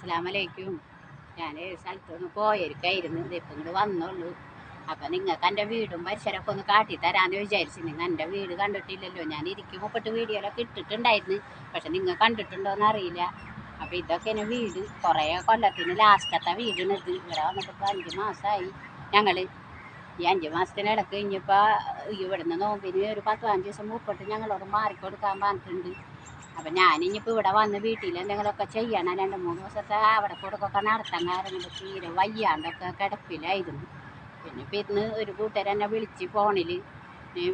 അസ്സലാമലൈക്കും. ഞാൻ സ്ഥലത്തുനിന്ന് പോയിരിക്കായിരുന്നു, ഇതിപ്പം ഇങ്ങോട്ട് വന്നുള്ളൂ. അപ്പം നിങ്ങൾക്ക് എൻ്റെ വീടും പരിസരമൊക്കെ ഒന്ന് കാട്ടിത്തരാമെന്ന് വിചാരിച്ചു. നിങ്ങൾ എൻ്റെ വീട് കണ്ടിട്ടില്ലല്ലോ. ഞാൻ ഇരിക്കും മുപ്പിട്ട് വീഡിയോയിലൊക്കെ ഇട്ടിട്ടുണ്ടായിരുന്നു, പക്ഷെ നിങ്ങൾ കണ്ടിട്ടുണ്ടോയെന്ന് അറിയില്ല. അപ്പം ഇതൊക്കെയാണ് വീട്. കുറേ കൊല്ലത്തിന് ലാസ്റ്റത്തെ വീടിന് ഇത്. ഇവിടെ വന്നിട്ട് ഇപ്പോൾ 5 മാസമായി. ഞങ്ങൾ ഈ 5 മാസത്തിനിടയ്ക്ക് കഴിഞ്ഞപ്പോൾ ഇവിടുന്ന് നോമ്പിന് ഒരു 10-15 ദിവസം മുപ്പിട്ട് ഞങ്ങളോട് മാറിക്കൊടുക്കാൻ പറഞ്ഞിട്ടുണ്ട്. അപ്പം ഞാനിപ്പോൾ ഇവിടെ വന്ന് വീട്ടിൽ എന്തെങ്കിലുമൊക്കെ ചെയ്യണം. 2-3 ദിവസത്തെ അവിടെ കൊടുക്കൊക്കെ നടത്താൻ കാരണം തീരെ വയ്യാണ്ടൊക്കെ കിടപ്പിലായിരുന്നു. പിന്നെ ഇപ്പം ഇന്ന് ഒരു കൂട്ടരെന്നെ വിളിച്ച് ഫോണിൽ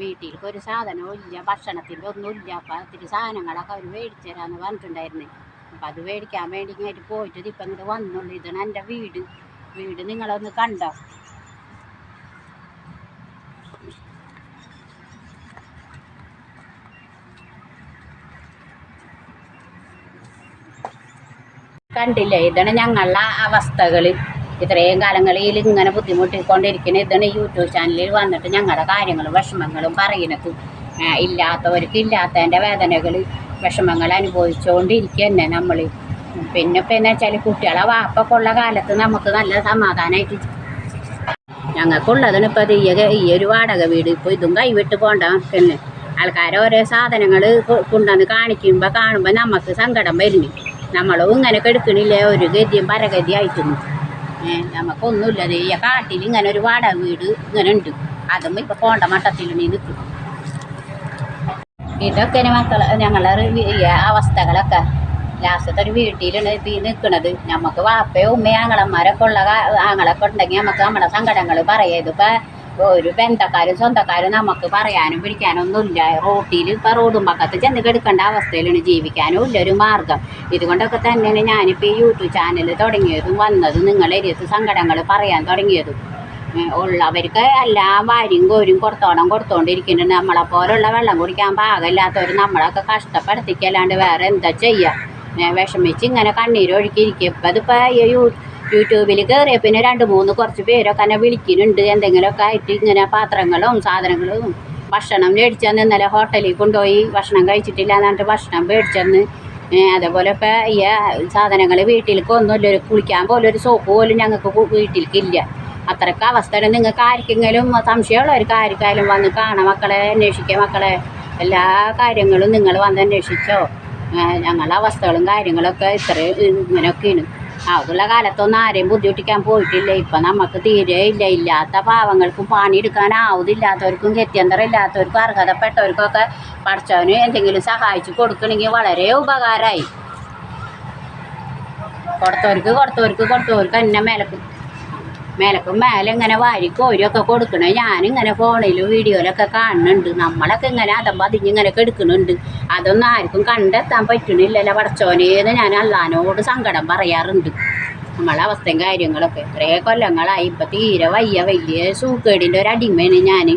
വീട്ടിലേക്ക് ഒരു സാധനവും ഇല്ല, ഭക്ഷണത്തിൻ്റെ ഒന്നുമില്ല. അപ്പം ഒത്തിരി സാധനങ്ങളൊക്കെ അവർ മേടിച്ചു തരാമെന്ന് പറഞ്ഞിട്ടുണ്ടായിരുന്നു. അപ്പം അത് മേടിക്കാൻ വേണ്ടി ഇങ്ങോട്ട് പോയിട്ട് ഇപ്പം ഇങ്ങോട്ട് വന്നുള്ളൂ. ഇതാണ് എൻ്റെ വീട്. വീട് നിങ്ങളൊന്ന് കണ്ടോ? കണ്ടില്ലേ? ഇതാണ് ഞങ്ങളുടെ അവസ്ഥകൾ. ഇത്രയും കാലങ്ങളിൽ ഇങ്ങനെ ബുദ്ധിമുട്ടിക്കൊണ്ടിരിക്കുന്നത്. ഇതാണ് യൂട്യൂബ് ചാനലിൽ വന്നിട്ട് ഞങ്ങളുടെ കാര്യങ്ങളും വിഷമങ്ങളും പറയുന്നത്. ഇല്ലാത്തവർക്ക് ഇല്ലാത്തതിൻ്റെ വേദനകൾ വിഷമങ്ങൾ അനുഭവിച്ചുകൊണ്ടിരിക്കുക തന്നെ നമ്മൾ. പിന്നെ ഇപ്പം എന്ന് വെച്ചാൽ കുട്ടികളെ വാപ്പൊക്കെ ഉള്ള കാലത്ത് നമുക്ക് നല്ല സമാധാനമായിട്ട് ഞങ്ങൾക്കുള്ളതാണ് ഇപ്പോൾ ഈ ഒരു വാടക വീട്. ഇപ്പോൾ ഇതും കൈവിട്ട് പോകണ്ട തന്നെ. ആൾക്കാരെ ഓരോ സാധനങ്ങൾ കൊണ്ടുവന്ന് കാണുമ്പോൾ നമുക്ക് സങ്കടം വരുന്നു. നമ്മളും ഇങ്ങനെ കെടുക്കണില്ലേ, ഒരു ഗതിയും പരഗതിയായിട്ടൊന്നും. നമുക്കൊന്നുമില്ലത്. ഈ കാട്ടിൽ ഇങ്ങനെ ഒരു വാടക വീട് ഇങ്ങനെ ഉണ്ട്. അതും ഇപ്പോൾ പോണ്ട മട്ടത്തിൽ നിൽക്കും. ഇതൊക്കെയാണ് ഞങ്ങളുടെ അവസ്ഥകളൊക്കെ. ലാസ്റ്റത്തെ ഒരു വീട്ടിലാണ് ഇപ്പം ഈ നിൽക്കുന്നത്. നമുക്ക് വാപ്പയോ ഉമ്മയോ ആങ്ങളന്മാരൊക്കെ ഉള്ള ആങ്ങളൊക്കെ ഉണ്ടെങ്കിൽ നമുക്ക് നമ്മുടെ സങ്കടങ്ങൾ പറയാം. ഇതിപ്പോൾ ഒരു ബന്ധക്കാരും സ്വന്തക്കാരും നമുക്ക് പറയാനും പിടിക്കാനും ഒന്നുമില്ല. റോട്ടിൽ ഇപ്പോൾ റോഡും പക്കത്ത് ചെന്ന് കിടക്കേണ്ട അവസ്ഥയിലാണ്. ജീവിക്കാനും ഇല്ലൊരു മാർഗം. ഇതുകൊണ്ടൊക്കെ തന്നെയാണ് ഞാനിപ്പോൾ ഈ യൂട്യൂബ് ചാനൽ തുടങ്ങിയതും വന്നതും നിങ്ങളെരിയത്ത് സങ്കടങ്ങൾ പറയാൻ തുടങ്ങിയതും. ഉള്ളവർക്ക് എല്ലാം വാരിയും കോരും കൊടുത്തോണ്ടിരിക്കുന്നുണ്ട്. നമ്മളെപ്പോലുള്ള വെള്ളം കുടിക്കാൻ പാകമില്ലാത്തവർ നമ്മളൊക്കെ കഷ്ടപ്പെടുത്തിക്കല്ലാണ്ട് വേറെ എന്താ ചെയ്യുക? വിഷമിച്ച് ഇങ്ങനെ കണ്ണീരൊഴുക്കിയിരിക്കും. ഇപ്പം അതിപ്പോൾ യൂട്യൂബിൽ കയറിയ പിന്നെ 2-3 കുറച്ച് പേരൊക്കെ എന്നെ വിളിക്കുന്നുണ്ട്. എന്തെങ്കിലുമൊക്കെ ആയിട്ട് ഇങ്ങനെ പാത്രങ്ങളും സാധനങ്ങളും ഭക്ഷണം മേടിച്ചെന്ന്. ഇന്നലെ ഹോട്ടലിൽ കൊണ്ടുപോയി ഭക്ഷണം കഴിച്ചിട്ടില്ല എന്നിട്ട് ഭക്ഷണം മേടിച്ചെന്ന്. അതേപോലെ ഇപ്പോൾ ഈ സാധനങ്ങൾ വീട്ടിലേക്ക് ഒന്നുമില്ല. ഒരു കുളിക്കാൻ പോലും ഒരു സോപ്പ് പോലും ഞങ്ങൾക്ക് വീട്ടിലേക്കില്ല. അത്രയ്ക്ക് അവസ്ഥയാണ്. നിങ്ങൾക്ക് ആർക്കെങ്കിലും സംശയമുള്ളവർക്ക് ആർക്കായാലും വന്ന് കാണാം മക്കളെ, അന്വേഷിക്കുക മക്കളെ. എല്ലാ കാര്യങ്ങളും നിങ്ങൾ വന്ന് അന്വേഷിച്ചോ. ഞങ്ങളുടെ അവസ്ഥകളും കാര്യങ്ങളൊക്കെ ഇത്രയും ഇങ്ങനെയൊക്കെയാണ്. അതുള്ള കാലത്തൊന്നും ആരെയും ബുദ്ധിമുട്ടിക്കാൻ പോയിട്ടില്ല. ഇപ്പം നമുക്ക് തീരെ ഇല്ല. ഇല്ലാത്ത പാവങ്ങൾക്കും പണിയെടുക്കാനാവുന്നില്ലാത്തവർക്കും ഗത്യന്തരം ഇല്ലാത്തവർക്കും അർഹതപ്പെട്ടവർക്കൊക്കെ പഠിച്ചവന് എന്തെങ്കിലും സഹായിച്ച് കൊടുക്കണമെങ്കിൽ വളരെ ഉപകാരമായി. കൊടുത്തവർക്ക് തന്നെ മേലക്കും മേലെ ഇങ്ങനെ വാരിക്കോരിയൊക്കെ കൊടുക്കണേ ഞാനിങ്ങനെ ഫോണിലും വീഡിയോയിലൊക്കെ കാണുന്നുണ്ട്. നമ്മളൊക്കെ ഇങ്ങനെ അതിഞ്ഞിങ്ങനെ കെടുക്കുന്നുണ്ട്. അതൊന്നും ആർക്കും കണ്ടെത്താൻ പറ്റണില്ലല്ലോ പടച്ചോനേന്ന് ഞാൻ അള്ളാനോട് സങ്കടം പറയാറുണ്ട്. നമ്മളെ അവസ്ഥയും കാര്യങ്ങളൊക്കെ ഇത്രയും കൊല്ലങ്ങളായി. ഇപ്പം തീരെ വലിയ സൂക്കേടിൻ്റെ ഒരു അടിമയാണ് ഞാൻ.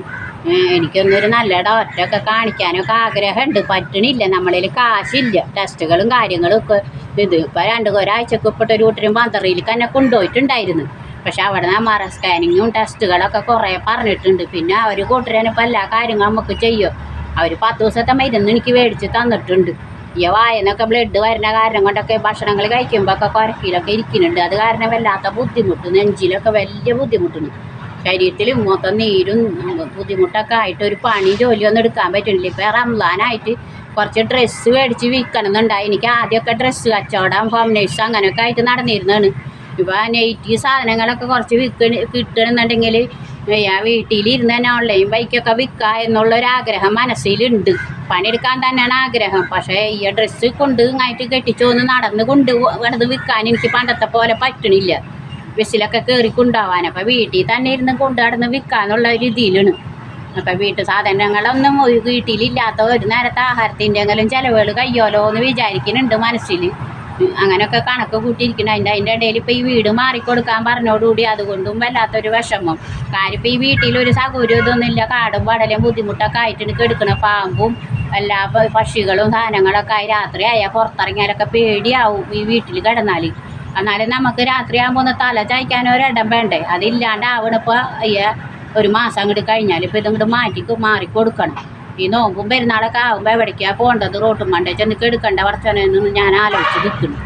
എനിക്കൊന്നൊരു നല്ല ഡോക്ടറൊക്കെ കാണിക്കാനൊക്കെ ആഗ്രഹമുണ്ട്. പറ്റണില്ല. നമ്മളിൽ കാശില്ല. ടെസ്റ്റുകളും കാര്യങ്ങളും ഒക്കെ ഇപ്പം ഒരാഴ്ചക്ക് ഇപ്പോഴത്തെ ഒരു കൂട്ടരും പന്തറിയിലേക്ക് എന്നെ കൊണ്ടുപോയിട്ടുണ്ടായിരുന്നു. പക്ഷെ അവിടെ MRI സ്കാനിങ്ങും ടെസ്റ്റുകളൊക്കെ കുറേ പറഞ്ഞിട്ടുണ്ട്. പിന്നെ അവർ കൂട്ടരനിപ്പോൾ എല്ലാ കാര്യങ്ങളും നമുക്ക് ചെയ്യും. അവർ 10 ദിവസത്തെ മരുന്ന് എനിക്ക് മേടിച്ച് തന്നിട്ടുണ്ട്. ഈ വായനൊക്കെ ബ്ലഡ് വരുന്ന കാരണം കൊണ്ടൊക്കെ ഭക്ഷണങ്ങൾ കഴിക്കുമ്പോൾ ഒക്കെ കുരക്കിലൊക്കെ ഇരിക്കുന്നുണ്ട്. അത് കാരണം വല്ലാത്ത ബുദ്ധിമുട്ട്, നെഞ്ചിലൊക്കെ വലിയ ബുദ്ധിമുട്ടുണ്ട്. ശരീരത്തിൽ മൊത്തം നീരും ബുദ്ധിമുട്ടൊക്കെ ആയിട്ട് ഒരു ജോലിയൊന്നും എടുക്കാൻ പറ്റുന്നില്ല. ഇപ്പോൾ റംസാനായിട്ട് കുറച്ച് ഡ്രസ്സ് മേടിച്ച് വിൽക്കണമെന്നുണ്ടായി. എനിക്ക് ആദ്യമൊക്കെ ഡ്രസ്സ് കച്ചവടം, ഹോം നേഴ്സ് അങ്ങനെയൊക്കെ ആയിട്ട് നടന്നിരുന്നതാണ്. ഇപ്പോൾ നെയ്റ്റി സാധനങ്ങളൊക്കെ കുറച്ച് കിട്ടണമെന്നുണ്ടെങ്കിൽ വീട്ടിലിരുന്ന് തന്നെ ഓൺലൈൻ ബൈക്കൊക്കെ വിൽക്കുക എന്നുള്ളൊരാഗ്രഹം മനസ്സിലുണ്ട്. പണിയെടുക്കാൻ തന്നെയാണ് ആഗ്രഹം. പക്ഷേ ഈ ഡ്രസ്സ് കൊണ്ട് ഇങ്ങായിട്ട് കെട്ടിച്ചോന്ന് നടന്ന് വിൽക്കാൻ എനിക്ക് പണ്ടത്തെ പോലെ പറ്റണില്ല. ബസ്സിലൊക്കെ കയറി കൊണ്ടുപോകാൻ. അപ്പോൾ വീട്ടിൽ തന്നെ ഇരുന്ന് നടന്ന് വിൽക്കാന്നുള്ള ഒരു രീതിയിലാണ്. അപ്പം വീട്ടു സാധനങ്ങളൊന്നും വീട്ടിലില്ലാത്ത ഒരു നേരത്തെ ആഹാരത്തിൻ്റെ എങ്കിലും ചിലവുകൾ കഴിയുമല്ലോ എന്ന് വിചാരിക്കുന്നുണ്ട് മനസ്സിൽ. അങ്ങനെയൊക്കെ കണക്ക് കൂട്ടിയിരിക്കണം. അതിൻ്റെ ഇടയിൽ ഇപ്പോൾ ഈ വീട് മാറിക്കൊടുക്കാൻ പറഞ്ഞോടുകൂടി അതുകൊണ്ടും വല്ലാത്തൊരു വിഷമം. കാര്യം ഇപ്പോൾ ഈ വീട്ടിലൊരു സൗകര്യം ഇതൊന്നുമില്ല. കാടും പടലും ബുദ്ധിമുട്ടൊക്കെ ആയിട്ട് കെടുക്കണ പാമ്പും എല്ലാ പക്ഷികളും സാധനങ്ങളൊക്കെ ആയി രാത്രിയായാൽ പുറത്തിറങ്ങിയാലൊക്കെ പേടിയാവും ഈ വീട്ടിൽ കിടന്നാൽ. എന്നാലും നമുക്ക് രാത്രിയാകുമ്പോൾ ഒന്ന് തല ചായ്ക്കാനോ ഒരിടം വേണ്ടേ? അതില്ലാണ്ടാവണിപ്പോൾ ഒരു മാസം അങ്ങോട്ട് കഴിഞ്ഞാൽ ഇപ്പോൾ ഇതങ്ങോട്ട് മാറിക്കൊടുക്കണം. ഈ നോമ്പും പെരുന്നാളൊക്കെ ആകുമ്പോൾ എവിടേക്കാണ് പോകേണ്ടത്? റോട്ടും മണ്ടേ ചെന്ന് കെടുക്കണ്ട വർച്ചനെന്ന് ഞാൻ ആലോചിച്ച് നിൽക്കുന്നു.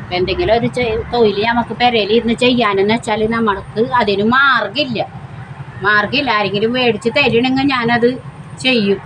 ഇപ്പം എന്തെങ്കിലും ഒരു തൊഴിൽ നമുക്ക് പെരയിൽ ഇരുന്ന് ചെയ്യാനെന്ന് വെച്ചാൽ നമ്മൾക്ക് അതിന് മാർഗ്ഗമില്ല. ആരെങ്കിലും മേടിച്ച് തരണമെങ്കിൽ ഞാനത് ചെയ്യും.